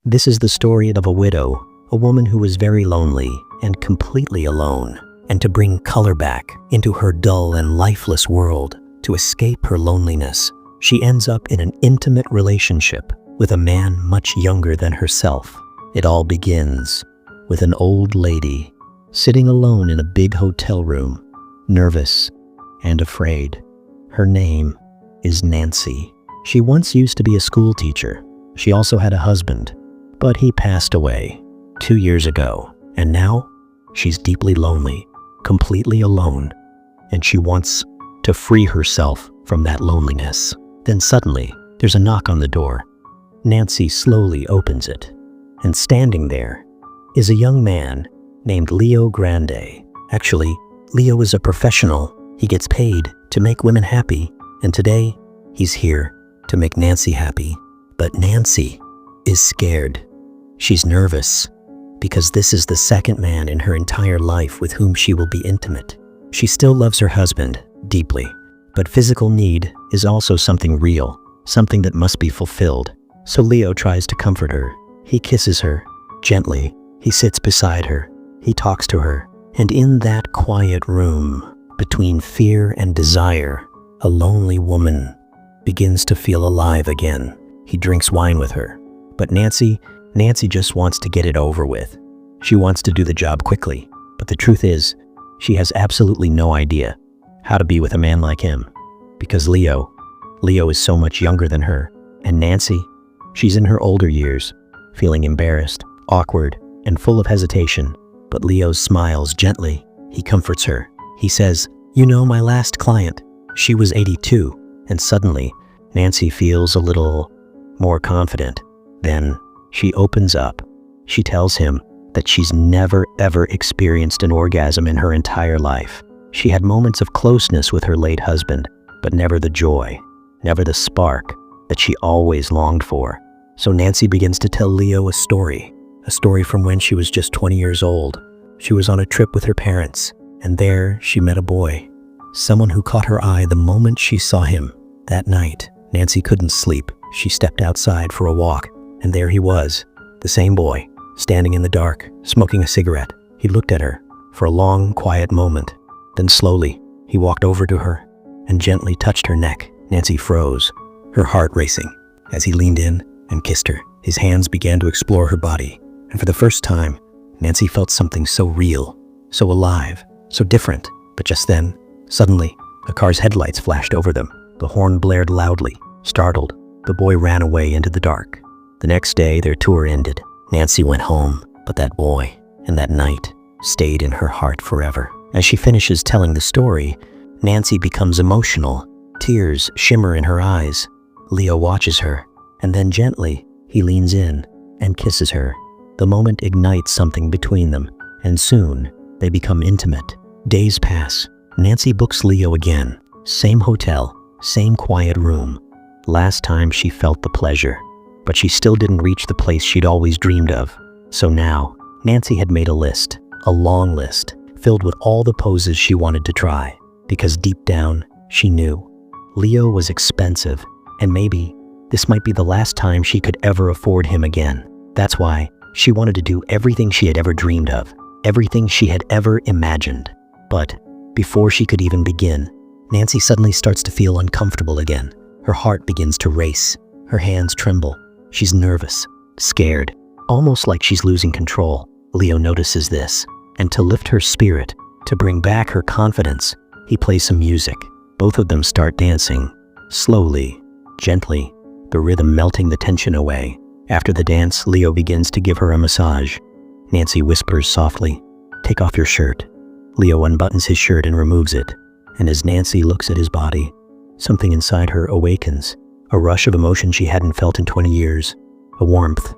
This is the story of a widow, a woman who was very lonely and completely alone. And to bring color back into her dull and lifeless world, to escape her loneliness, she ends up in an intimate relationship with a man much younger than herself. It all begins with an old lady sitting alone in a big hotel room, nervous and afraid. Her name is Nancy. She once used to be a school teacher. She also had a husband, but he passed away 2 years ago, and now she's deeply lonely, completely alone, and she wants to free herself from that loneliness. Then suddenly, there's a knock on the door. Nancy slowly opens it, and standing there is a young man named Grande. Actually, Leo is a professional. He gets paid to make women happy, and today he's here to make Nancy happy. But Nancy is scared. She's nervous because this is the second man in her entire life with whom she will be intimate. She still loves her husband deeply, but physical need is also something real, something that must be fulfilled. So Leo tries to comfort her. He kisses her gently. He sits beside her. He talks to her. And in that quiet room, between fear and desire, a lonely woman begins to feel alive again. He drinks wine with her. But Nancy just wants to get it over with. She wants to do the job quickly. But the truth is, she has absolutely no idea how to be with a man like him. Because Leo is so much younger than her. And Nancy, she's in her older years, feeling embarrassed, awkward, and full of hesitation. But Leo smiles gently. He comforts her. He says, "You know, my last client, she was 82. And suddenly, Nancy feels a little more confident. Then she opens up. She tells him that she's never ever experienced an orgasm in her entire life. She had moments of closeness with her late husband, but never the joy, never the spark that she always longed for. So Nancy begins to tell Leo a story from when she was just 20 years old. She was on a trip with her parents, and there she met a boy, someone who caught her eye the moment she saw him. That night, Nancy couldn't sleep. She stepped outside for a walk, and there he was, the same boy, standing in the dark, smoking a cigarette. He looked at her for a long, quiet moment. Then slowly, he walked over to her and gently touched her neck. Nancy froze, her heart racing. As he leaned in and kissed her, his hands began to explore her body. And for the first time, Nancy felt something so real, so alive, so different. But just then, suddenly, a car's headlights flashed over them. The horn blared loudly. Startled, the boy ran away into the dark. The next day, their tour ended. Nancy went home, but that boy and that night stayed in her heart forever. As she finishes telling the story, Nancy becomes emotional. Tears shimmer in her eyes. Leo watches her, and then gently, he leans in and kisses her. The moment ignites something between them, and soon, they become intimate. Days pass. Nancy books Leo again. Same hotel, same quiet room. Last time she felt the pleasure, but she still didn't reach the place she'd always dreamed of. So now, Nancy had made a list, a long list, filled with all the poses she wanted to try. Because deep down, she knew Leo was expensive, and maybe this might be the last time she could ever afford him again. That's why she wanted to do everything she had ever dreamed of, everything she had ever imagined. But before she could even begin, Nancy suddenly starts to feel uncomfortable again. Her heart begins to race. Her hands tremble. She's nervous, scared, almost like she's losing control. Leo notices this, and to lift her spirit, to bring back her confidence, he plays some music. Both of them start dancing, slowly, gently, the rhythm melting the tension away. After the dance, Leo begins to give her a massage. Nancy whispers softly, "Take off your shirt." Leo unbuttons his shirt and removes it, and as Nancy looks at his body, something inside her awakens, a rush of emotion she hadn't felt in 20 years, a warmth,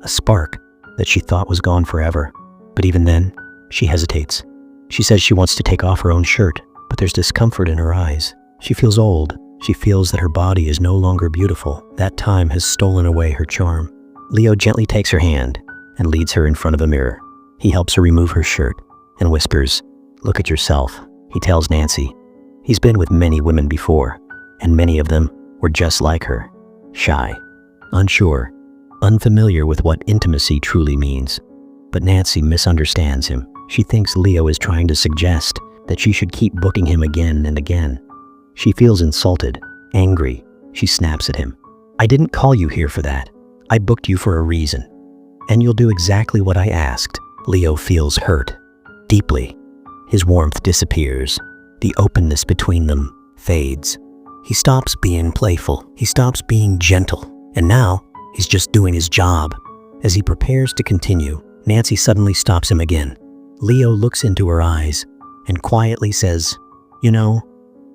a spark that she thought was gone forever. But even then, she hesitates. She says she wants to take off her own shirt, but there's discomfort in her eyes. She feels old. She feels that her body is no longer beautiful. That time has stolen away her charm. Leo gently takes her hand and leads her in front of a mirror. He helps her remove her shirt and whispers, "Look at yourself," he tells Nancy. He's been with many women before, and many of them were just like her, shy, unsure, unfamiliar with what intimacy truly means. But Nancy misunderstands him. She thinks Leo is trying to suggest that she should keep booking him again and again. She feels insulted, angry. She snaps at him. "I didn't call you here for that. I booked you for a reason. And you'll do exactly what I asked." Leo feels hurt, deeply. His warmth disappears. The openness between them fades. He stops being playful. He stops being gentle. And now, he's just doing his job. As he prepares to continue, Nancy suddenly stops him again. Leo looks into her eyes and quietly says, "You know,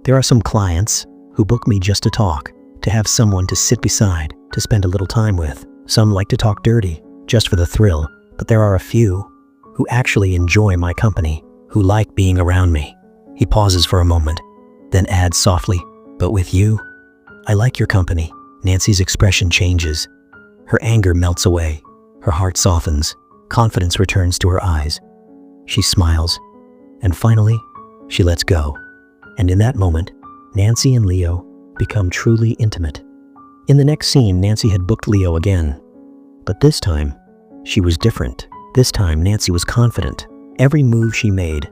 there are some clients who book me just to talk, to have someone to sit beside, to spend a little time with. Some like to talk dirty, just for the thrill, but there are a few who actually enjoy my company, who like being around me." He pauses for a moment, then adds softly, "But with you, I like your company." Nancy's expression changes. Her anger melts away. Her heart softens. Confidence returns to her eyes. She smiles, and finally, she lets go. And in that moment, Nancy and Leo become truly intimate. In the next scene, Nancy had booked Leo again. But this time, she was different. This time, Nancy was confident. Every move she made,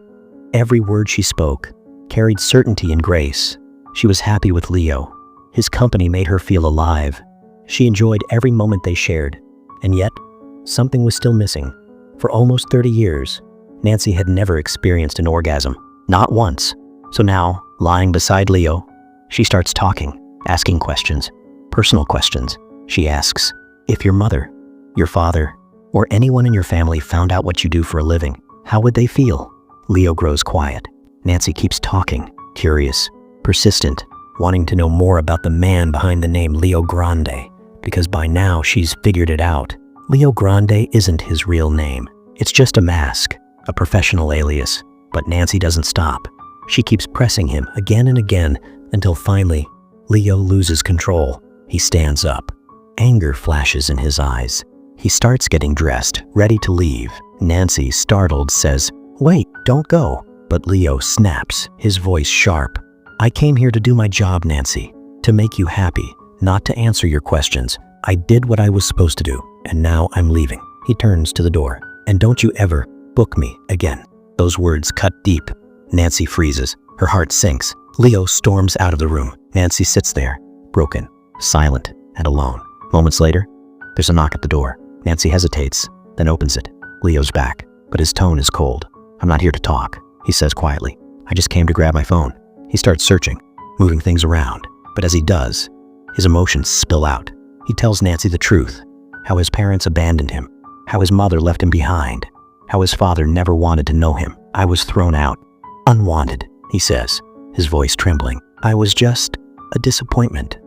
every word she spoke, carried certainty and grace. She was happy with Leo. His company made her feel alive. She enjoyed every moment they shared. And yet, something was still missing. For almost 30 years, Nancy had never experienced an orgasm. Not once. So now, lying beside Leo, she starts talking, asking questions, personal questions. She asks, "If your mother, your father, or anyone in your family found out what you do for a living, how would they feel?" Leo grows quiet. Nancy keeps talking, curious, persistent, wanting to know more about the man behind the name Leo Grande, because by now she's figured it out. Leo Grande isn't his real name. It's just a mask, a professional alias. But Nancy doesn't stop. She keeps pressing him again and again until finally, Leo loses control. He stands up. Anger flashes in his eyes. He starts getting dressed, ready to leave. Nancy, startled, says, "Wait, don't go." But Leo snaps, his voice sharp. "I came here to do my job, Nancy, to make you happy, not to answer your questions. I did what I was supposed to do, and now I'm leaving." He turns to the door. "And don't you ever book me again." Those words cut deep. Nancy freezes. Her heart sinks. Leo storms out of the room. Nancy sits there, broken, silent, and alone. Moments later, there's a knock at the door. Nancy hesitates, then opens it. Leo's back, but his tone is cold. "I'm not here to talk," he says quietly. "I just came to grab my phone." He starts searching, moving things around. But as he does, his emotions spill out. He tells Nancy the truth, how his parents abandoned him, how his mother left him behind, how his father never wanted to know him. "I was thrown out, unwanted," he says, his voice trembling. "I was just a disappointment,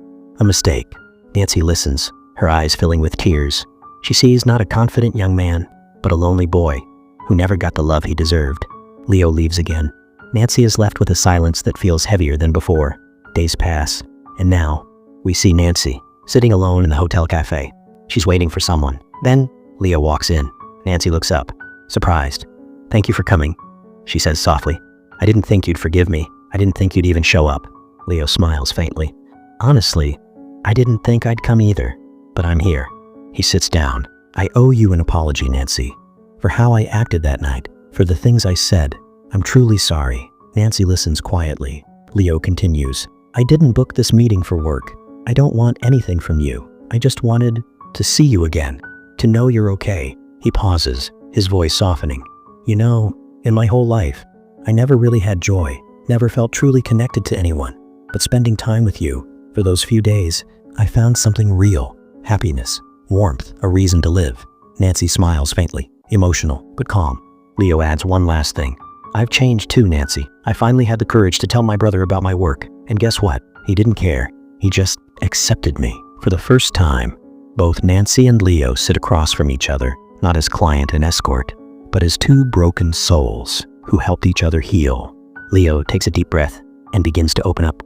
a mistake." Nancy listens, her eyes filling with tears. She sees not a confident young man, but a lonely boy who never got the love he deserved. Leo leaves again. Nancy is left with a silence that feels heavier than before. Days pass, and now we see Nancy sitting alone in the hotel cafe. She's waiting for someone. Then Leo walks in. Nancy looks up, surprised. "Thank you for coming," she says softly. "I didn't think you'd forgive me. I didn't think you'd even show up." Leo smiles faintly. "Honestly, I didn't think I'd come either, but I'm here." He sits down. "I owe you an apology, Nancy, for how I acted that night, for the things I said. I'm truly sorry." Nancy listens quietly. Leo continues, "I didn't book this meeting for work. I don't want anything from you. I just wanted to see you again, to know you're okay." He pauses, his voice softening. "You know, in my whole life, I never really had joy, never felt truly connected to anyone. But spending time with you, for those few days, I found something real, happiness, warmth, a reason to live." Nancy smiles faintly, emotional, but calm. Leo adds one last thing. "I've changed too, Nancy. I finally had the courage to tell my brother about my work. And guess what? He didn't care. He just accepted me." For the first time, both Nancy and Leo sit across from each other, not as client and escort, but as two broken souls who helped each other heal. Leo takes a deep breath and begins to open up.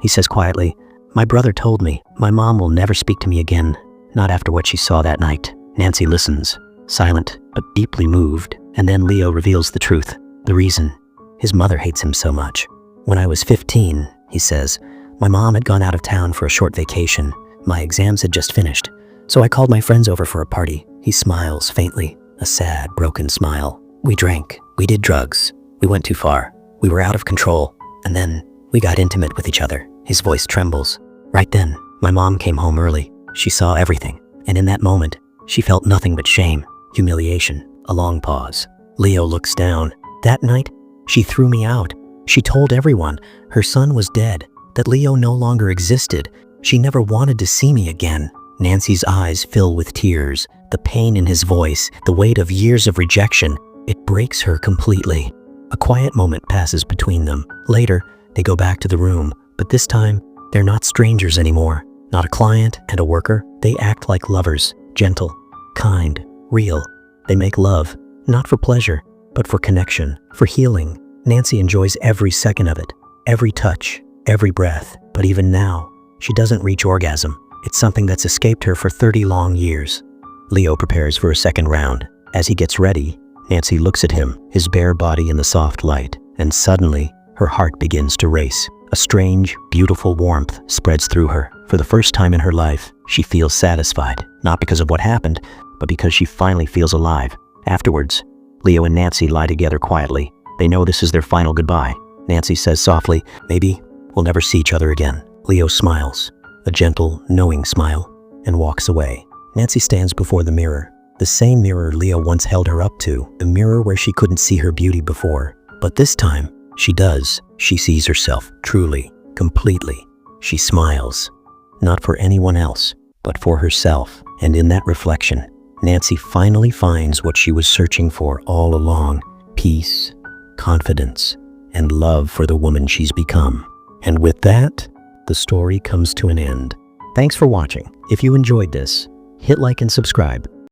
He says quietly, "My brother told me my mom will never speak to me again, not after what she saw that night." Nancy listens, silent but deeply moved, and then Leo reveals the truth, the reason his mother hates him so much. "When I was 15, he says, my mom had gone out of town for a short vacation. My exams had just finished. So I called my friends over for a party. He smiles faintly, a sad, broken smile. We drank. We did drugs. We went too far. We were out of control. And then we got intimate with each other. His voice trembles. Right then, my mom came home early. She saw everything. And in that moment, she felt nothing but shame, humiliation, a long pause. Leo looks down. That night, she threw me out. She told everyone her son was dead, that Leo no longer existed. She never wanted to see me again. Nancy's eyes fill with tears. The pain in his voice, the weight of years of rejection, it breaks her completely. A quiet moment passes between them. Later, they go back to the room, but this time, they're not strangers anymore. Not a client and a worker. They act like lovers, gentle, kind, real. They make love, not for pleasure, but for connection, for healing. Nancy enjoys every second of it, every touch, every breath. But even now, she doesn't reach orgasm. It's something that's escaped her for 30 long years. Leo prepares for a second round. As he gets ready, Nancy looks at him, his bare body in the soft light, and suddenly, her heart begins to race. A strange, beautiful warmth spreads through her. For the first time in her life, she feels satisfied, not because of what happened, but because she finally feels alive. Afterwards, Leo and Nancy lie together quietly. They know this is their final goodbye. Nancy says softly, "Maybe we'll never see each other again." Leo smiles, a gentle, knowing smile, and walks away. Nancy stands before the mirror, the same mirror Leo once held her up to, the mirror where she couldn't see her beauty before. But this time, she does. She sees herself, truly, completely. She smiles, not for anyone else, but for herself. And in that reflection, Nancy finally finds what she was searching for all along: peace, confidence, and love for the woman she's become. And with that, the story comes to an end. Thanks for watching. If you enjoyed this, hit like and subscribe.